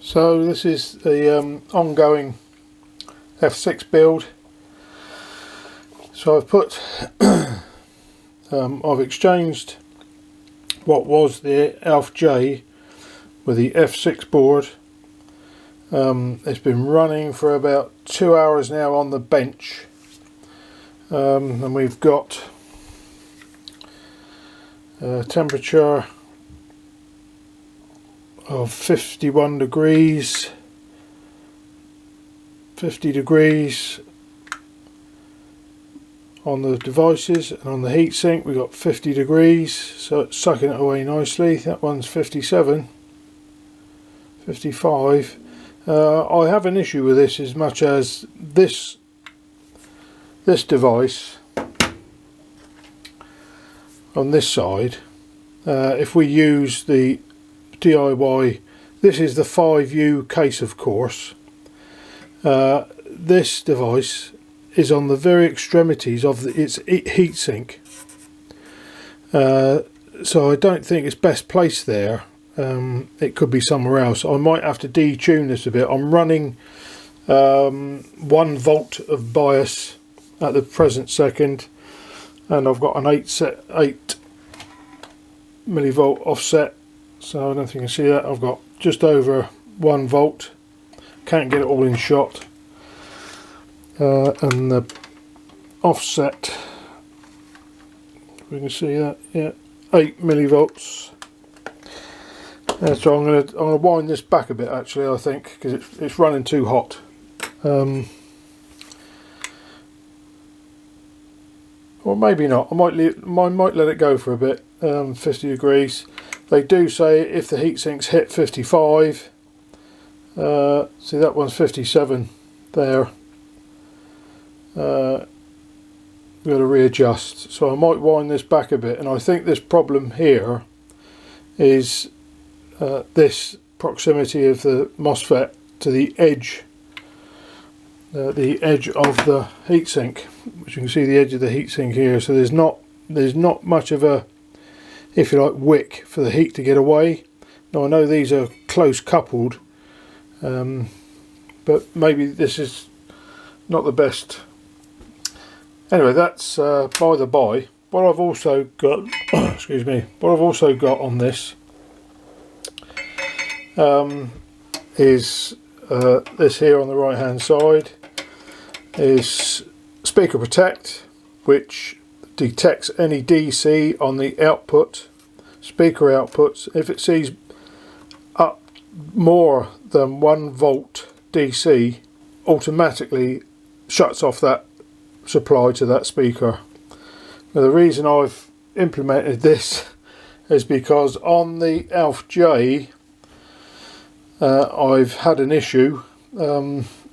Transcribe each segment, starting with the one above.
So this is the ongoing F6 build. So I've put I've exchanged what was the Alf J with the F6 board. It's been running for about 2 hours now on the bench, and we've got a temperature of 51 degrees, 50 degrees on the devices, and on the heatsink we've got 50 degrees, so it's sucking it away nicely. That one's 57, 55. I have an issue with this as much as this device on this side, if we use the DIY, this is the 5U case of course, this device is on the very extremities of its heatsink, so I don't think it's best placed there. It could be somewhere else. I might have to detune this a bit. I'm running 1 volt of bias at the present second, and I've got an 8 millivolt offset, so I don't think you can see that. I've got just over 1 volt, can't get it all in shot, and the offset, we can see that, yeah, 8 millivolts. So I'm gonna wind this back a bit actually, I think, because it's running too hot. Or maybe not. I might let it go for a bit. 50 degrees. They do say if the heatsink's hit 55. See, that one's 57 there. We've got to readjust. So I might wind this back a bit, and I think this problem here is this proximity of the MOSFET to the edge of the heatsink, which you can see the edge of the heatsink here. So there's not much of a, if you like, wick for the heat to get away. Now I know these are close coupled, but maybe this is not the best. Anyway, that's by the by. What I've also got, excuse me, what I've also got on this is this here on the right hand side is Speaker Protect, which detects any DC on the output, speaker outputs. If it sees up more than 1 volt DC, automatically shuts off that supply to that speaker. Now the reason I've implemented this is because on the Alf J I've had an issue,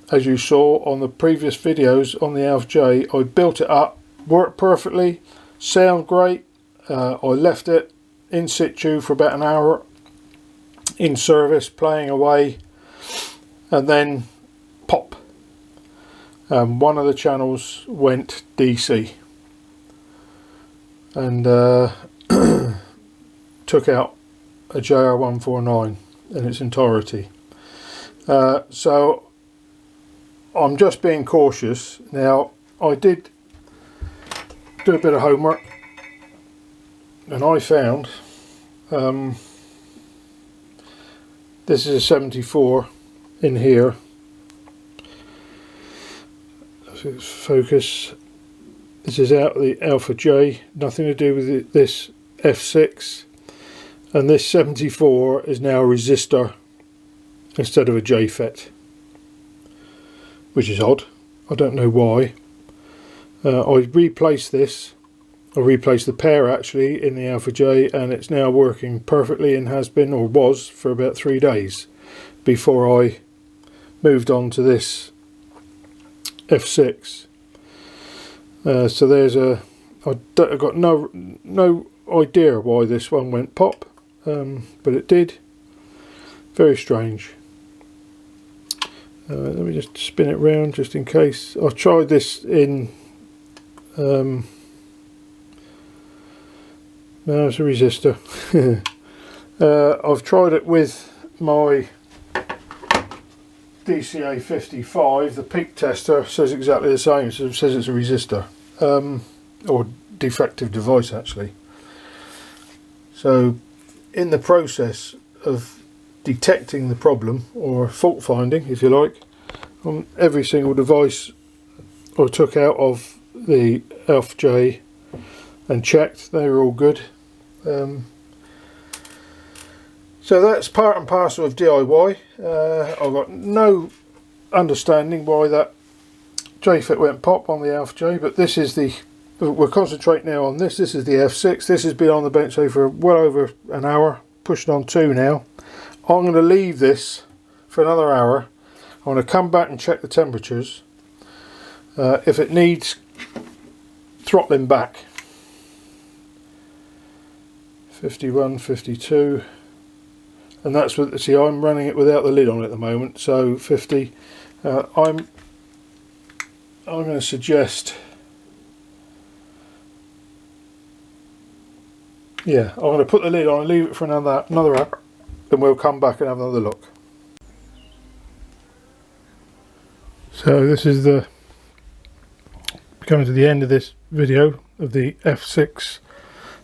as you saw on the previous videos on the Alf J. I built it up, worked perfectly, sound great. I left it in situ for about an hour in service, playing away, and then pop, one of the channels went DC and took out a JR149 in its entirety. So I'm just being cautious. Now I did do a bit of homework, and I found this is a 74 in here. So focus. This is out of the Alpha J, nothing to do with this F6. And this 74 is now a resistor instead of a JFET, which is odd. I don't know why. I replaced this. I replaced the pair actually in the Alpha J, and it's now working perfectly, and has been, or was, for about 3 days before I moved on to this F6. So there's a. I've got no idea why this one went pop. But it did. Very strange. Let me just spin it round just in case. I've tried this in no, it's a resistor. I've tried it with my DCA 55, the peak tester says exactly the same. So it says it's a resistor, or defective device actually. So in the process of detecting the problem, or fault finding if you like, on every single device I took out of the FJ and checked, they were all good. So that's part and parcel of DIY. I've got no understanding why that J-fit went pop on the FJ, but this is the, we'll concentrate now on this. This is the F6. This has been on the bench for well over an hour, pushing on 2 now. I'm going to leave this for another hour. I'm going to come back and check the temperatures. If it needs throttling back, 51, 52, and that's what, see, I'm running it without the lid on at the moment, so 50. I'm going to suggest, yeah, I'm going to put the lid on and leave it for another hour, then we'll come back and have another look. So this is the coming to the end of this video of the F6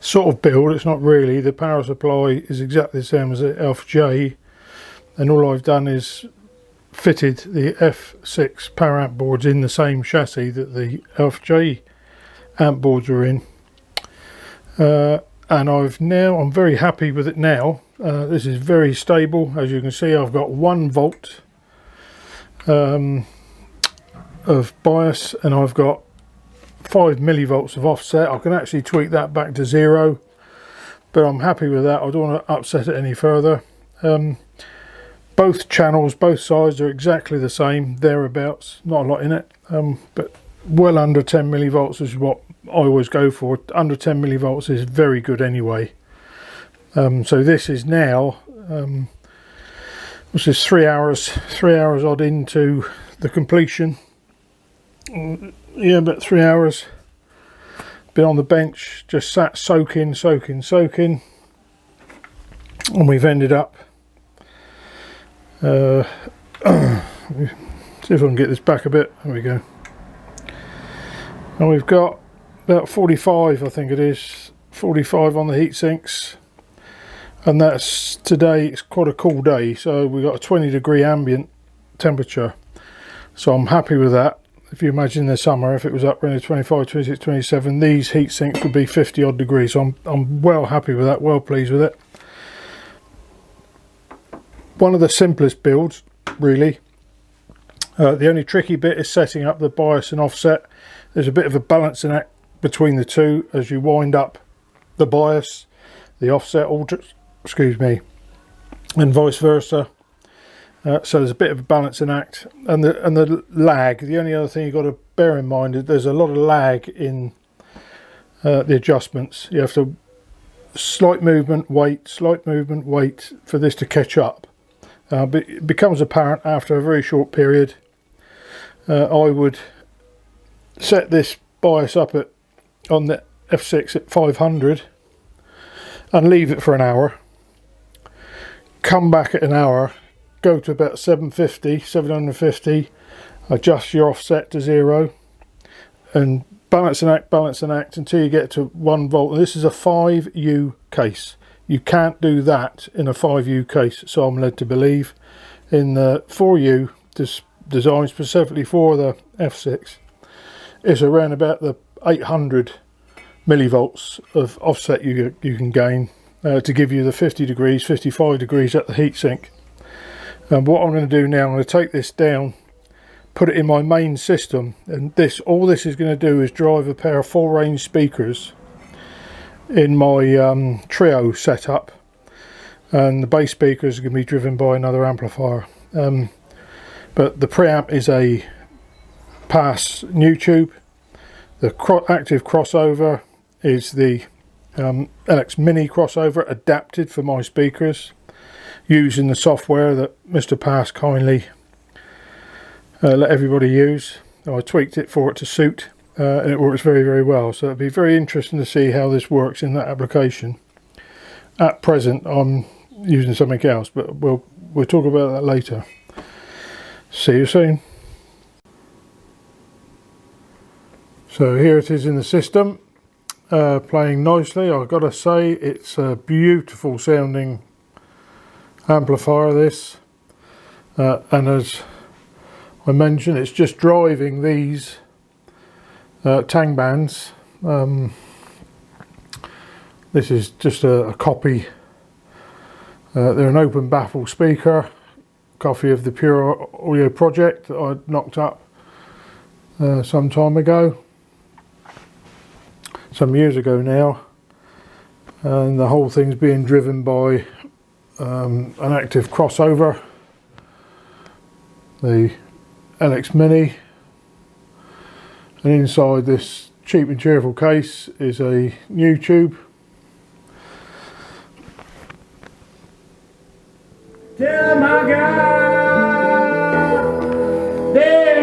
sort of build. It's not really. The power supply is exactly the same as the FJ, and all I've done is fitted the F6 power amp boards in the same chassis that the FJ amp boards are in, and I'm very happy with it now. This is very stable. As you can see, I've got 1 volt of bias, and I've got 5 millivolts of offset. I can actually tweak that back to 0, but I'm happy with that. I don't want to upset it any further. Both channels, both sides are exactly the same, thereabouts, not a lot in it, but well under 10 millivolts is what I always go for. Under 10 millivolts is very good anyway. So this is now, this is 3 hours odd into the completion. Yeah, about 3 hours. Been on the bench, just sat soaking, and we've ended up. See if I can get this back a bit. There we go. And we've got about 45, I think it is, 45 on the heat sinks, and that's today. It's quite a cool day, so we've got a 20-degree ambient temperature. So I'm happy with that. If you imagine the summer, if it was up around 25, 26, 27, these heat sinks would be 50 odd degrees. So I'm well happy with that, well pleased with it. One of the simplest builds, really. The only tricky bit is setting up the bias and offset. There's a bit of a balancing act between the two as you wind up the bias, the offset, and vice versa. So there's a bit of a balancing act, and the lag. The only other thing you've got to bear in mind is there's a lot of lag in the adjustments. You have to slight movement, wait for this to catch up. But it becomes apparent after a very short period. I would set this bias up on the F6 at 500 and leave it for an hour. Come back at an hour. Go to about 750, adjust your offset to 0, and balance and act until you get to 1 volt. And this is a 5U case. You can't do that in a 5U case, so I'm led to believe. In the 4U, designed specifically for the F6, it's around about the 800 millivolts of offset you can gain to give you the 50 degrees, 55 degrees at the heatsink. And what I'm going to do now, I'm going to take this down, put it in my main system, and all this is going to do is drive a pair of full range speakers in my trio setup, and the bass speakers are going to be driven by another amplifier. But the preamp is a pass new tube. The active crossover is the LX Mini crossover adapted for my speakers, using the software that Mr. Pass kindly let everybody use. I tweaked it for it to suit, and it works very, very well. So it'd be very interesting to see how this works in that application. At present, I'm using something else, but we'll talk about that later. See you soon. So here it is in the system, playing nicely. I've got to say, it's a beautiful sounding amplifier, this, and as I mentioned, it's just driving these tang bands. This is just a copy. They're an open baffle speaker, copy of the Pure Audio Project that I knocked up some time ago, some years ago now, and the whole thing's being driven by an active crossover, the LX Mini, and inside this cheap and cheerful case is a new tube. Tell my God, then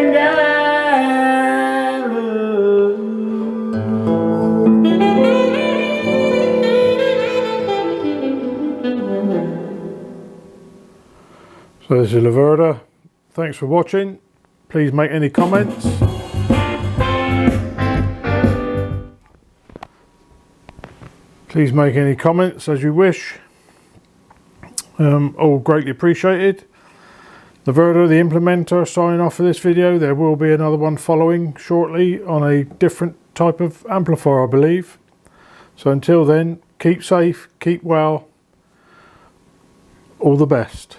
So this is Laverda. Thanks for watching. Please make any comments. Please make any comments as you wish. All greatly appreciated. Laverda, the implementer, signing off for this video. There will be another one following shortly on a different type of amplifier, I believe. So until then, keep safe, keep well. All the best.